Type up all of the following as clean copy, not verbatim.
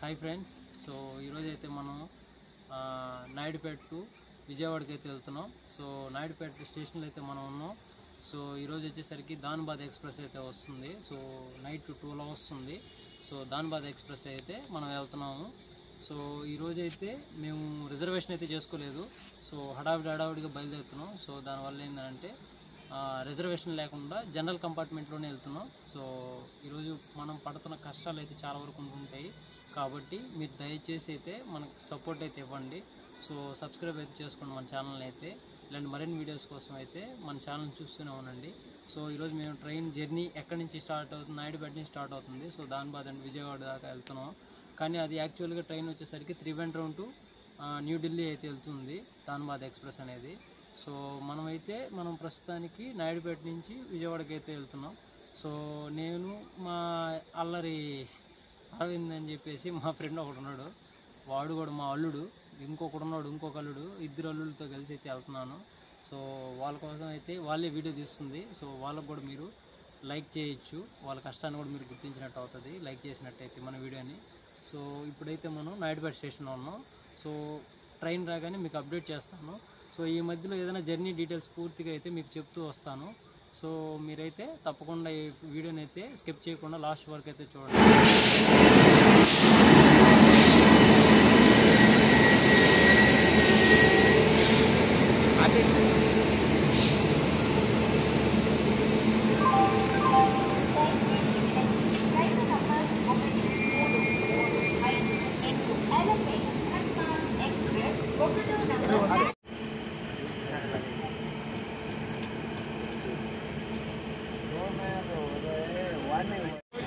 Hi friends. So ఈరోజైతే మనం Naidupeta to విజయవాడకి అయితే వెళ్తున్నాం. సో నాయుడుపేట స్టేషన్లో అయితే మనం ఉన్నాం. సో ఈరోజు వచ్చేసరికి ధాన్బాద్ ఎక్స్ప్రెస్ అయితే వస్తుంది. సో నైట్ 12 వస్తుంది. సో ధాన్బాద్ ఎక్స్ప్రెస్ అయితే మనం వెళ్తున్నాము. సో ఈరోజైతే మేము రిజర్వేషన్ అయితే చేసుకోలేదు. సో హడావిడిగా బయలుదేరుతున్నాం. సో దానివల్ల ఏంటంటే రిజర్వేషన్ లేకుండా జనరల్ కంపార్ట్మెంట్లోనే వెళ్తున్నాం. సో ఈరోజు మనం పడుతున్న కష్టాలు అయితే చాలా వరకు ఉంటుంటాయి కాబట్టి మీరు దయచేసి అయితే మనకు సపోర్ట్ అయితే ఇవ్వండి. సో సబ్స్క్రైబ్ అయితే చేసుకోండి మన ఛానల్ని అయితే. ఇలాంటి మరిన్ని వీడియోస్ కోసం అయితే మన ఛానల్ చూస్తూనే ఉండండి. సో ఈరోజు మేము ట్రైన్ జర్నీ ఎక్కడి నుంచి స్టార్ట్ అవుతుంది, నాయుడుపేట నుంచి స్టార్ట్ అవుతుంది. సో ధాన్బాద్ అండ్ విజయవాడ దాకా వెళ్తున్నాం. కానీ అది యాక్చువల్గా ట్రైన్ వచ్చేసరికి త్రివేంద్రం టు న్యూఢిల్లీ అయితే వెళ్తుంది ధాన్బాద్ ఎక్స్ప్రెస్ అనేది. సో మనం ప్రస్తుతానికి నాయుడుపేట నుంచి విజయవాడకి అయితే వెళ్తున్నాం. సో నేను మా అల్లరి అరవింద్ అని చెప్పేసి మా ఫ్రెండ్ ఒకడు ఉన్నాడు, వాడు కూడా మా అల్లుడు, ఇంకొకడు ఉన్నాడు, ఇంకొక అల్లుడు, ఇద్దరు అల్లుడితో కలిసి అయితే వెళ్తున్నాను. సో వాళ్ళ కోసం అయితే వాళ్ళే వీడియో తీస్తుంది. సో వాళ్ళకు కూడా మీరు లైక్ చేయొచ్చు, వాళ్ళ కష్టాన్ని కూడా మీరు గుర్తించినట్టు అవుతుంది లైక్ చేసినట్టయితే మన వీడియోని. సో ఇప్పుడైతే మనం నాయుడుపేట స్టేషన్లో ఉన్నాం. సో ట్రైన్ రాగానే మీకు అప్డేట్ చేస్తాను. సో ఈ మధ్యలో ఏదైనా జర్నీ డీటెయిల్స్ పూర్తిగా అయితే మీకు చెప్తూ వస్తాను. సో మీరైతే తప్పకుండా ఈ వీడియోని అయితే స్కిప్ చేయకుండా లాస్ట్ వరకు అయితే చూడండి.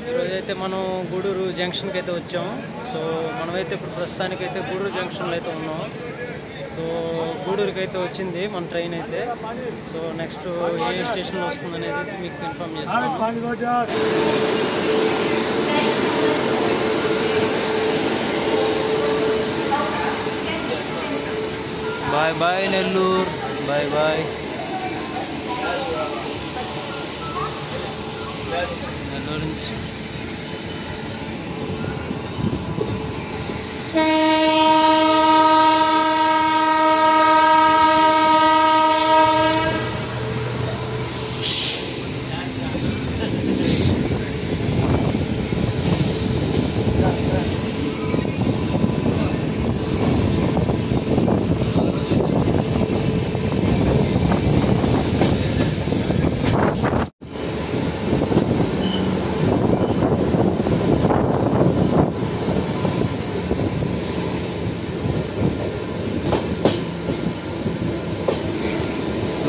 ఈరోజైతే మనం గూడూరు జంక్షన్కి అయితే వచ్చాము. సో మనమైతే ఇప్పుడు ప్రస్తుతానికైతే గూడూరు జంక్షన్లో అయితే ఉన్నాం. సో గూడూరుకి అయితే వచ్చింది మన ట్రైన్ అయితే. సో నెక్స్ట్ ఏ స్టేషన్లో వస్తుంది అనేది మీకు ఇన్ఫార్మ్ చేస్తాను. Bye bye Nellore, bye bye Nellore నుంచి.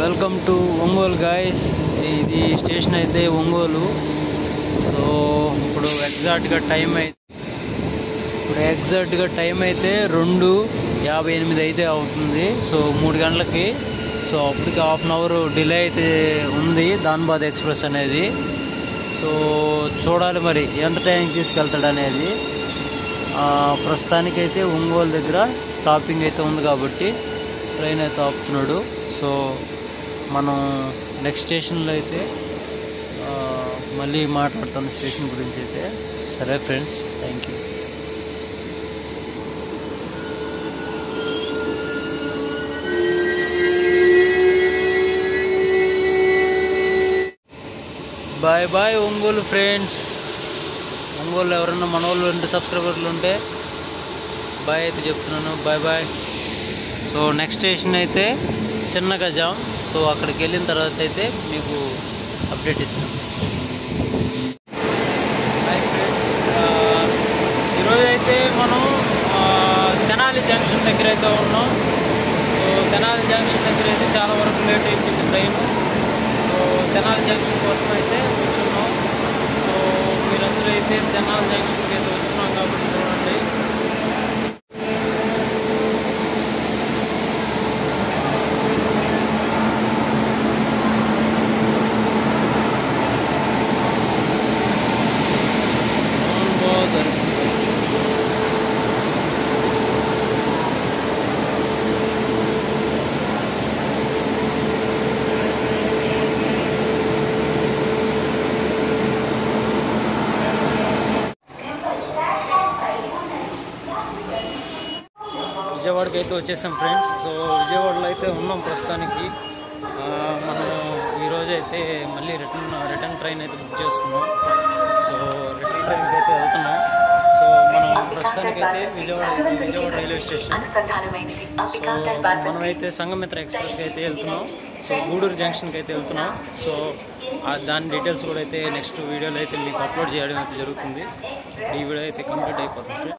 Welcome to Ongole guys. ఇది స్టేషన్ అయితే ఒంగోలు. సో ఇప్పుడు ఎగ్జాక్ట్గా టైం అయితే 2:58 అయితే అవుతుంది. సో 3 గంటలకి. సో అప్పటికి హాఫ్ అన్ అవర్ డిలే అయితే ఉంది ధాన్బాద్ ఎక్స్ప్రెస్ అనేది. సో చూడాలి మరి ఎంత టైంకి తీసుకెళ్తాడు అనేది. ప్రస్తుతానికైతే ఒంగోలు దగ్గర స్టాపింగ్ అయితే ఉంది కాబట్టి ట్రైన్ అయితే ఆపుతున్నాడు. సో మనం నెక్స్ట్ స్టేషన్లో అయితే మళ్ళీ మాట్లాడుతాను స్టేషన్ గురించి అయితే. సరే friends, thank you. Bye bye Ongole friends. Ongole ఎవరన్నా మన వాళ్ళు ఉంటే సబ్స్క్రైబర్లు ఉంటే బాయ్ అయితే చెప్తున్నాను. Bye bye. So next station అయితే చిన్న గజాం. సో అక్కడికి వెళ్ళిన తర్వాత అయితే మీకు అప్డేట్ ఇస్తాను. హాయ్ ఫ్రెండ్స్, ఈరోజు అయితే మనం తెనాలి జంక్షన్ దగ్గర అయితే ఉన్నాం. సో తెనాలి జంక్షన్ దగ్గర అయితే చాలా వరకు లేట్ అయిపోయింది ట్రైన్. సో తెనాలి జంక్షన్ కోసం అయితే కూర్చున్నాం. సో మీరందరూ అయితే తెనాలి జంక్షన్కి అయితే వచ్చున్నాం కాబట్టి చూడండి. విజయవాడకి అయితే వచ్చేసాం ఫ్రెండ్స్. సో విజయవాడలో అయితే ఉన్నాం ప్రస్తుతానికి. మనం ఈరోజు అయితే మళ్ళీ రిటర్న్ ట్రైన్ అయితే బుక్ చేసుకున్నాం. సో రిటర్న్ ట్రైన్కి అయితే వెళ్తున్నాం. సో మనం ప్రస్తుతానికి అయితే విజయవాడ రైల్వే స్టేషన్. సో మనమైతే సంఘమిత్ర ఎక్స్ప్రెస్కి అయితే వెళ్తున్నాం. సో గూడూరు జంక్షన్కి అయితే వెళ్తున్నాం. సో దాని డీటెయిల్స్ కూడా అయితే నెక్స్ట్ వీడియోలో అయితే మీకు అప్లోడ్ చేయడం అయితే జరుగుతుంది. ఈ వీడియో అయితే కంప్లీట్ అయిపోతుంది.